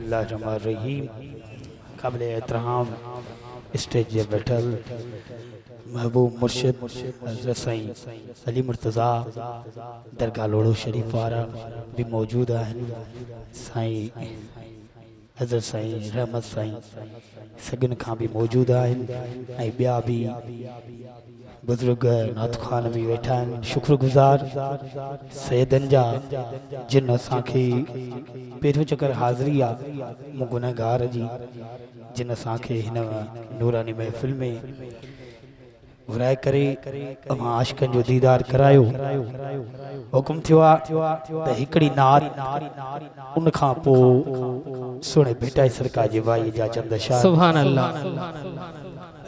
बिस्मिल्लाहिर्रहमानिर्रहीम। काबिल एहतराम स्टेज पे बैठल महबूब मुर्शिद हज़रत साईं अली मुर्तज़ा दरगाह लोड़ो शरीफ वारा भी मौजूद आहिनि। साईं हज़रत साईं रहमत साईं सगन खां भी मौजूद आहिनि ऐं ॿिया भी बुजुर्ग नाथ खान भी वेठा आहिनि। शुक्रगुज़ार सैदन जा जिन असांखे पहिरियों चक्कर हाज़िरी आहे मूं गुनहगार जी जिन असांखे हिन नूरानी महफ़िल में घुराए करे अमां आशिकनि जो दीदार करायो। हुकुम थियो आहे त हिकिड़ी नात उन खां पोइ सुहिणे भेटाई सरकार जी वाई जा चंद शाह सुभान अल्लाह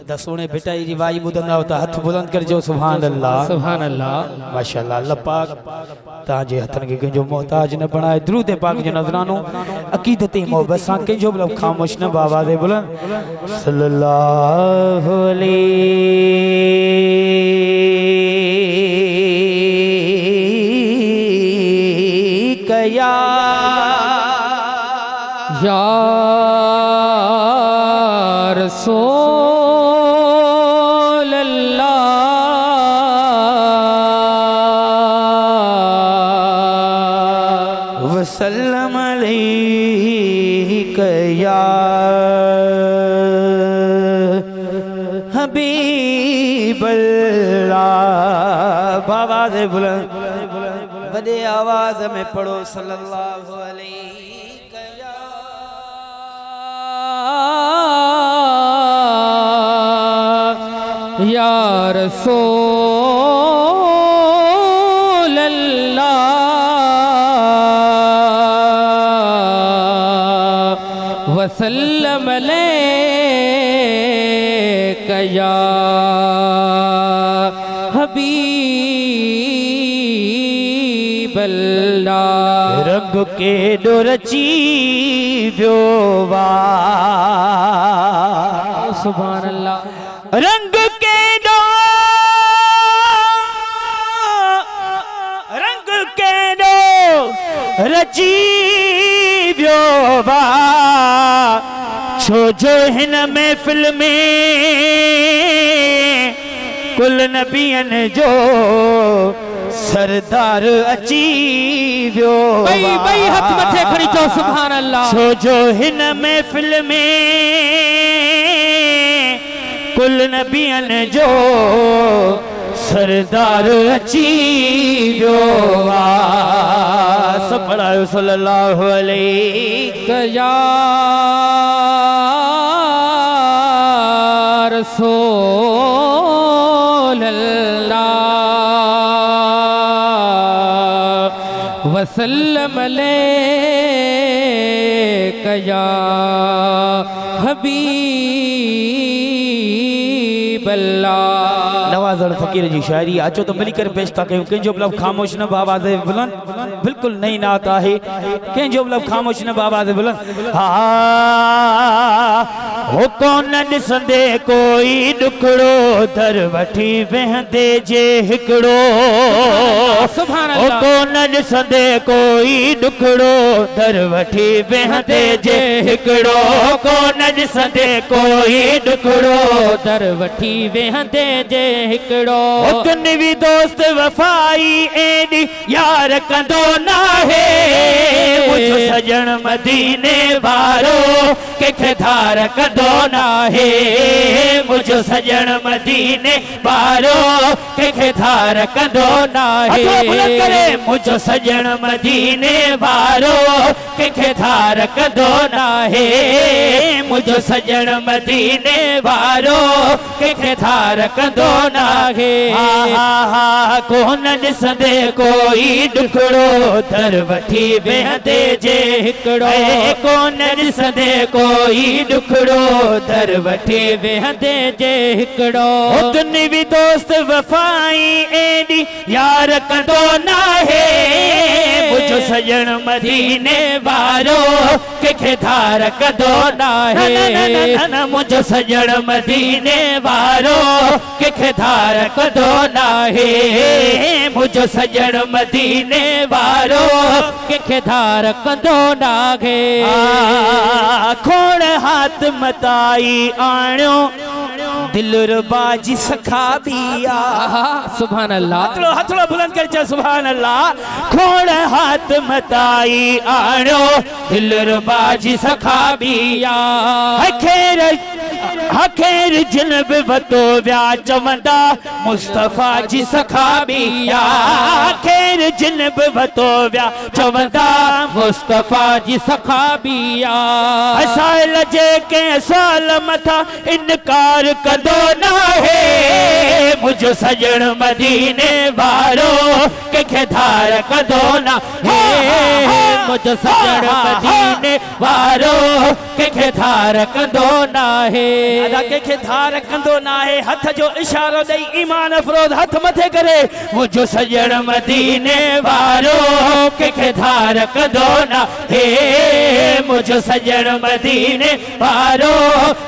सोने भेटाई जी वाई ॿुधंदा त हथ बुलंद करजो सुभान अल्लाह सुभान अल्लाह माशाअल्लाह। अल्लाह पाक ताजे हथन के कंहिंजो मोहताज न बनाए। दुरूद पाक जो नज़रानो अकीदत मोहब्बत सां कंहिंजो बि ख़ामोश न बावाज़े बुलंद सल्लल्लाहु अलैहि या रसूल अल्लाह वसल्लम अलैका या हबीब अल्लाह। बावाज़ बुलंद बड़े आवाज में पढ़ो सल्लल्लाहु अलैहि या रसूल अल्लाह वसल्लम अलैका या हबीब अल्लाह। रंग के डोरची व्योवा सुभान अल्लाह। रंग के दो रची व्योवा छो जो हिन महफिल में कुल नबियन जो सरदार अची व्यो बई हथ मथे खड़ी चो सुभान अल्लाह। छो जो हिन महफिल में कुल नबियन जो सरदार अची व्यो सब पढ़ायो सल्लल्लाहु अलैहि या रसूल अल्लाह वसल्लम अलैका या हबीब अल्लाह। नवाज़र फ़कीर जी शायरी अचो तो मिली कर पेश था कयूं। कंहिंजो बि ख़ामोश न बावाज़े बुलंद बिल्कुल नई नात आहे। कंहिंजो बि खामोश न बावाज़े बुलंद हा हो कोन ॾिसंदे कोई ॾुखड़ो दर वठी वेहंदे जे हिकिड़ो सुभान अल्लाह। हो कोन ॾिसंदे कोई ॾुखड़ो दर वठी वेहंदे जे हिकिड़ो कोन ॾिसंदे कोई ॾुखड़ो दर वठी वेहंदे जे हिकिड़ो भी दोस्त वफाई एडी यार कंदो नाहे मुझो सजण मदीने वारो कंहिंखे धार कंदो नाहे मुझो सजण मदीने वारो कंहिंखे धार कंदो नाहे मुझो सजण मदीने वारो कंहिंखे धार कंदो नाहे मुझो सजण मदीने वारो कंहिंखे धार कंदो नाहे। कोन ॾिसंदे कोई ॾुखड़ो दर वठी वेहंदे जे हिकिड़ो कोन ॾिसंदे कोई ॾुखड़ो दर वठी वेहंदे जे हिकिड़ो भी दोस्त वफाई एडी यार कंदो नाहे मुझो सजण मदीने वारो कंहिंखे धार कंदो नाहे मुझो सजण मदीने वारो कंहिंखे धार कंदो नाहे मुझो सजण मदीने वारो कंहिंखे धार कंदो नाहे। खोड़ हाथ मताई आण्यो दिल रुबाजी सखाबिया। सुभान अल्लाह। हथड़ो बुलंद कर चा सुभान अल्लाह। खोड़ हाथ मताई आण्यो दिल रुबाजी सखाबिया। हखेर जिनब वतो व्या चवंदा मुस्तफा जी सखाबिया। हखेर जिनब वतो व्या चवंदा मुस्तफा जी सखाबिया। असाइल जे के साल मथा इनकार कदो ना है मुझो सजन मदीने वारो के धार कदो ना है मुझो सजन मदीने वारो के धार कदो ना है। अदा के धार कंदो ना है। हथ जो इशारो दई ईमान अफरोज हथ मथे करे मुझो सजन मदीने वारो के धार कदो ना है मुझो सजन मदीने वारो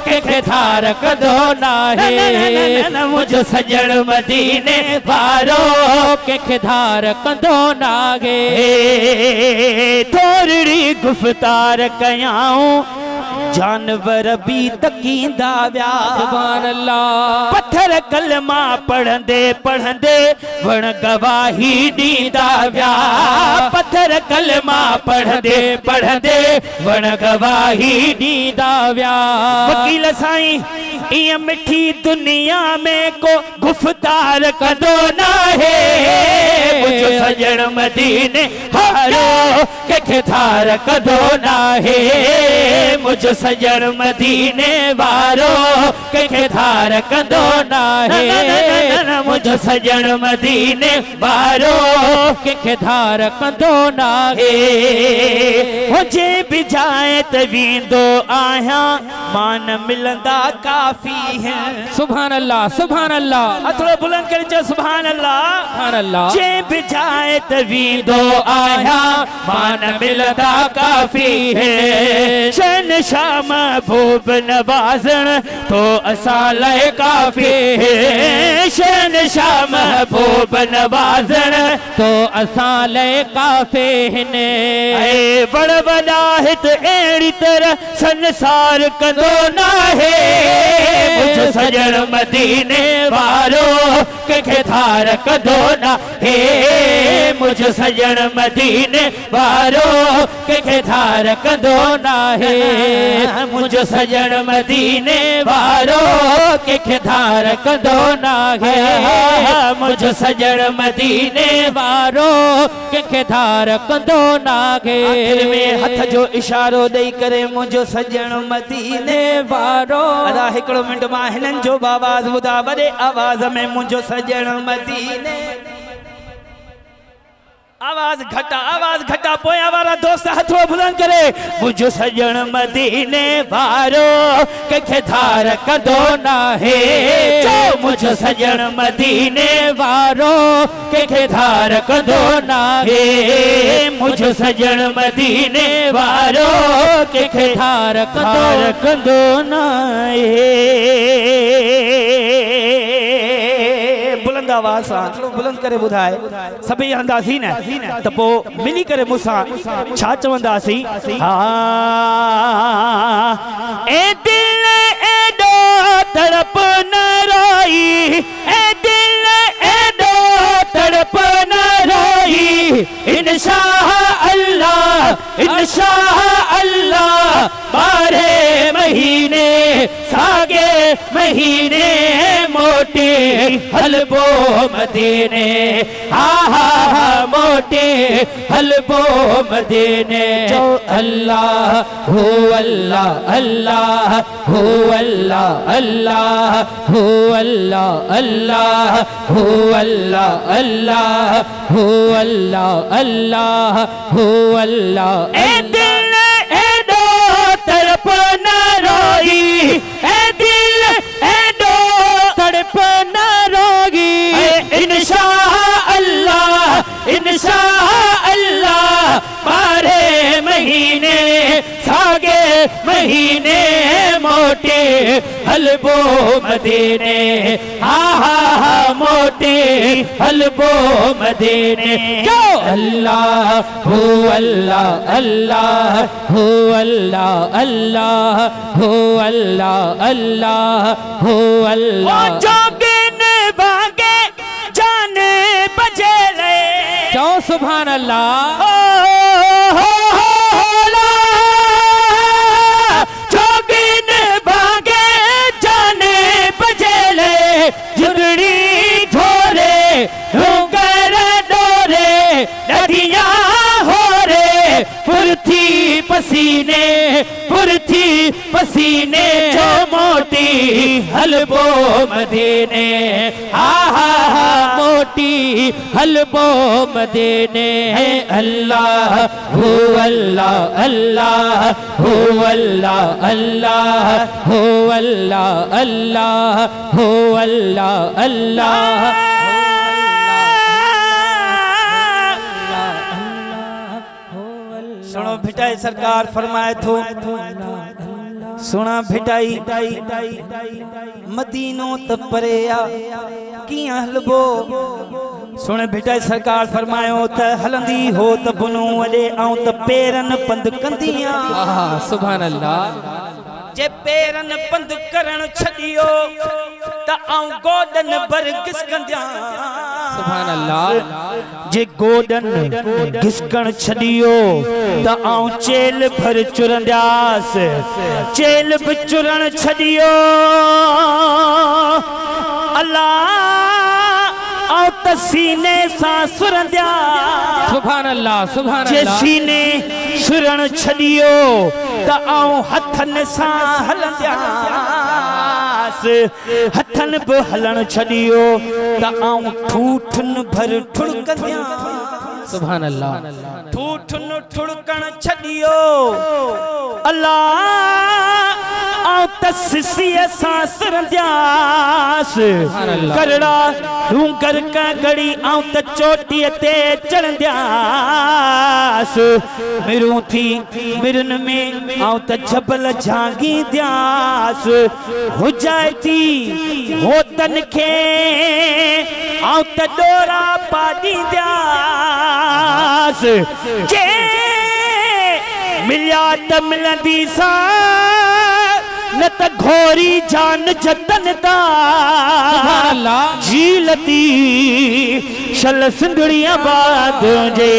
के धार कदो ना है मुझो सजन मदीने वारो के धार कदो ना है। थोड़ी गुफ्तार कयाऊं जानवर भी तकींदा व्या। सुभान अल्लाह। पत्थर कलमा पढ़ंदे पढ़ंदे वण गवाही दीदा व्या। पत्थर कलमा पढ़ंदे पढ़ंदे वण गवाही दीदा व्या। वकील साईं ये मिठी दुनिया में को गुफ्तार कदो ना है मुझो सजन मदीने वारो के धार कदो ना है मुझो सजन मदीने वारो के धार कदो ना है मुझो सजन मदीने वारो के धार कदो ना है। मुझे भी जाए तवींदो आया मान मिलंदा काफी है। सुभान अल्लाह सुभान अल्लाह। हथड़ो बुलंद कर जो सुभान अल्लाह। सुभान अल्लाह। जे भी जाए तवींदो आया मान मिलंदा काफी है। शन शाम महबूब नवाजन तो असाले काफी है। शन शाम महबूब नवाजन तो असाले काफी ने। बड़ वॾा हित अहिड़ी तरह संसार कंदो ना है मुझो सजन मदीने वारो के धार कदो ना है मुझो सजन मदीने वारो के धार कदो ना है मुझो सजन मदीने वारो के धार कदो ना है मुझो सजन मदीने वारो के धार कदो ना है। आखिर में हथ जो इशारो दई करे मुझो सजन मदीने वारो। अदा हिकड़ो मिनट मां हिनन जो आवाज ॿुधा वॾे आवाज में मुझो सजन मदीने। आवाज घटा पोया वारा दोस्त हथो बुलंद करे मुझो सजन मदीने वारो के धार कदो ना है मुझो सजन मदीने वारो के धार कदो ना है मुझो सजन मदीने वारो के धार कदो ना है। बुलंद आवाज सां बुलंद करे ॿुधाए सभई हंदासीं न त पोइ मिली करे मूंसां छा चवंदासीं। ए दिल एॾो तड़प न रोई ए दिल एॾो तड़प न रोई इंशाअ अल्लाह 12 महीने सागे महीने मोटे हलबो मदीने। हा मोटे हलबो मदीने। अल्लाह हो अल्लाह अल्लाह हो अल्लाह अल्लाह हो अल्लाह अल्लाह हो अल्लाह अल्लाह हो अल्लाह अल्लाह हो अल्लाह। ए दिल एॾो तड़प न रोई ए दिल एॾो तड़प न रोगी इंशाअ अल्लाह 12 महीने सागे महीने मोटे हलबो मदीने, हा हा हा मोटे हलबो मदीने। क्यों अल्लाह हो अल्लाह अल्लाह हो अल्लाह अल्लाह हो अल्लाह अल्लाह हो अल्लाह। जोगिन भागे जाने बजे ले, क्यों सुभान अल्लाह। जोगिन भागे जाने बजे ले, जुगड़ी झोरे डूंगर डोरे नदियां हो रे, पुरथी पसीने पुरथी पसीने जो मोटी हलबो मदीने, हा हा हा मोटी हलबो मदीने। अल्लाह हो अल्लाह अल्लाह हो अल्लाह अल्लाह हो अल्लाह अल्लाह हो अल्लाह अल्लाह। सुनो भिटाई सरकार फरमाए थो, सुना भिटाई मदीनो त परेया कियां हलबो। सुन भिटाई सरकार फरमायो त हलंदी हो त बुनू वडे आऊं त पेरन पंध कंदियां। सुभान अल्लाह। जे पेरन पंध करण छडियो त आऊं गोडन बर गिसकंदियां। सुभान अल्लाह। जे गोडन घिसकण छडियो त आऊं चेल भर चुरंदियास, चेल भी चुरण छडियो अल्लाह आऊं त सीने सां सुरंदिया। सुभान अल्लाह सुभान जे अल्लाह। सीने सुरण छडियो त आऊं हथन सां हलंदियास, हथन भी हलण छडियो त आऊं ठूठन भर ठुड़कंदियां। सुभान अल्लाह। ठूठन ठुड़कण छडियो अल्लाह आऊं त सिसीअ सां सुरंदियास, करड़ा डूंगर का गड़ी आऊं त चोटीअ ते चढ़ंदियास। मिरूं थी मिरन में आऊं त जबल झांगींदियास, हुजाए थी होतन खे आऊं त डोरा पाॾींदियास। जे मिलिया त मिलंदी सा न त घोरी जान जतन दा। झीलती शल सिंधड़ियां बाद जे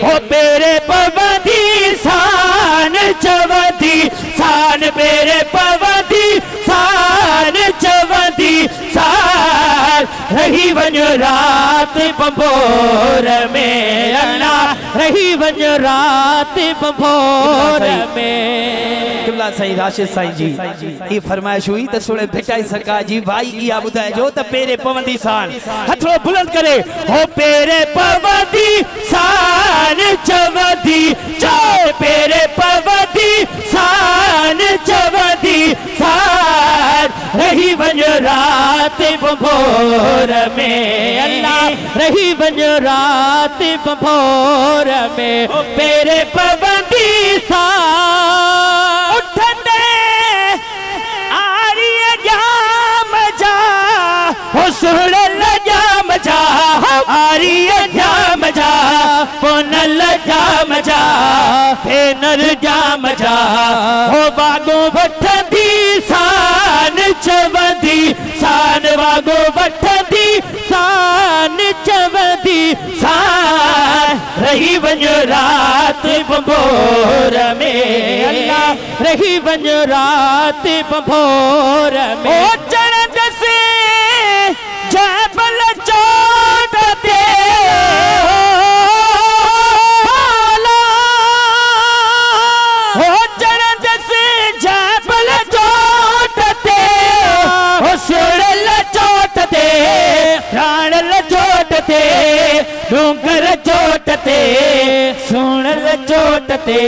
ओ पेरे पवंदी सान चवंदी सान, पेरे पवंदी सान चवंदी सान। रही वञ रात बंबोर में अणा, रही वञ रात बंबोर में। किबला साईं राशिद साईं जी ये फरमाइश हुई तो सुने भिटाई सरकार जी भाई इया बुधाए जो त पेरे पवंदी सान, हथो बुलंद करे हो पेरे पवंदी सान चवंदी चार, पेरे पवंदी सान चवंदी सान। रही वञ रात बंबोर में अल्लाह, रही वञ रात बंबोर में। पेरे पवंदी सान उठंदे आरिय जाम जा, हो सुहड़ल जाम जा, आरिय जाम जा, पोनल जाम जा, भेनर जाम जा। हो बागो वठंदी सान चवंदी सान, बागो वठंदी सान चवंदी सान। रही वञ रात बंबोर में अल्लाह, रही वञ रात बंबोर में। ओ चढ़ंद से जबल चोट ते हो चढ़ंद से जबल चोट ते हो सुड़ल चोट ते राणल चोट ते डूंगर चोट ते सुणल चोट ते।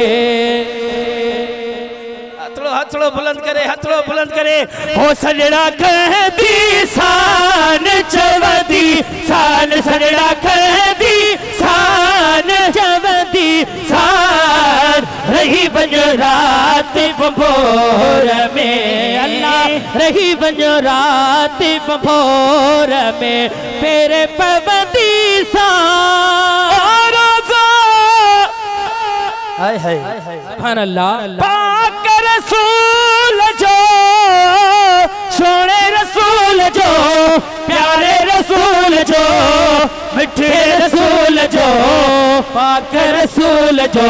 हथड़ो बुलंद करे, हथड़ो बुलंद करे। हो सजड़ा कहदी शान चवदी शान, सजड़ा कहदी शान चवदी शान, रही बंजो रात बंभोर में अल्लाह, रही बंजो रात बंभोर में फेरे पवदी शान। हाय हाय सुभान अल्लाह। पाक रसूल जो, सोने रसूल जो, प्यारे रसूल जो, मिठे रसूल जो, पाक रसूल जो।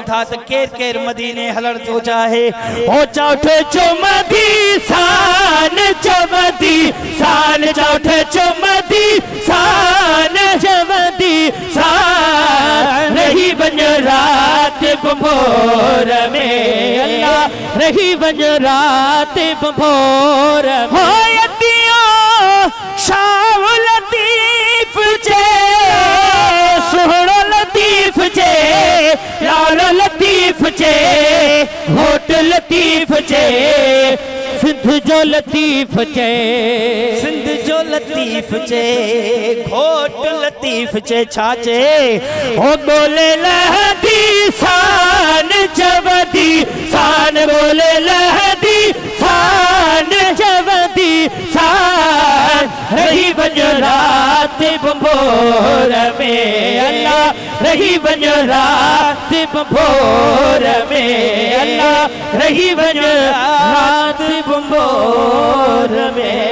था तो केर केर मदीने हलण तो चाहे हो चौथे चुमदी शान चमदी शान, चौथे चुमदी शान चमदी शान, रही बंज रात बंभोर में अल्लाह, रही बंज रात बंभोर हो यतिया शाह लतीफ जे, सोहणो लतीफ जे, लाल लतीफ जे, होट लतीफ जे, सिंध जो लतीफ जे, सिंध जो लतीफ जे, घोट लतीफ जे, छाचे हो बोले लहदी शान चवदी शान, बोले लहदी शान चवदी शान, रही बंज रात बंभोर में अल्लाह, रही बंज रात बंभोर में अल्लाह, रही बंज रात बंभोर में।